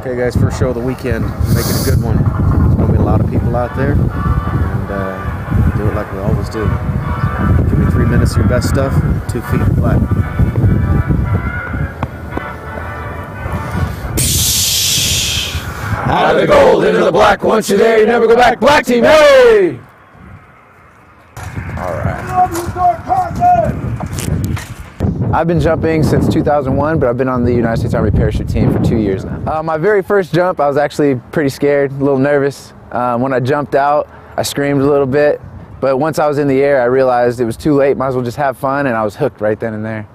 Okay guys, first show of the weekend. Make it a good one. There's going to be a lot of people out there, and do it like we always do. Give me 3 minutes of your best stuff, 2 feet flat. Out of the gold, into the black. Once you're there, you never go back. Black team, hey! All right. I've been jumping since 2001, but I've been on the United States Army parachute team for 2 years now. My very first jump, I was actually pretty scared, a little nervous. When I jumped out, I screamed a little bit, but once I was in the air, I realized it was too late, might as well just have fun, and I was hooked right then and there.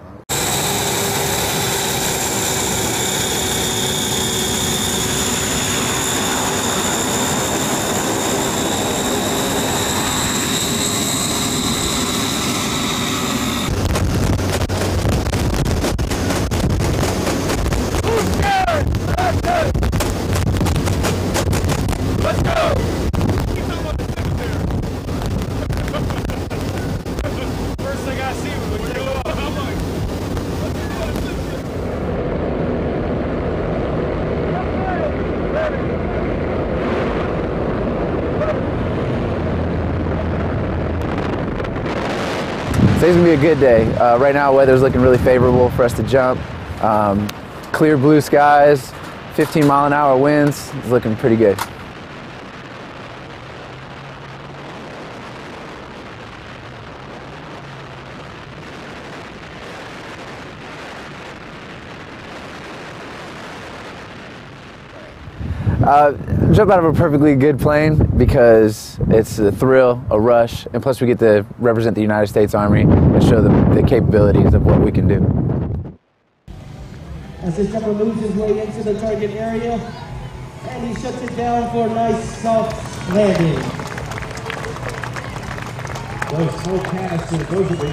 Let's go! First thing I see was when you go up, I'm like, Today's gonna be a good day. Right now, weather's looking really favorable for us to jump. Clear blue skies, 15-mile-an-hour winds. It's looking pretty good. Jump out of a perfectly good plane because it's a thrill, a rush, and plus we get to represent the United States Army and show them the capabilities of what we can do. As this jumper moves his way into the target area, and he shuts it down for a nice soft landing. Those full cast and those are the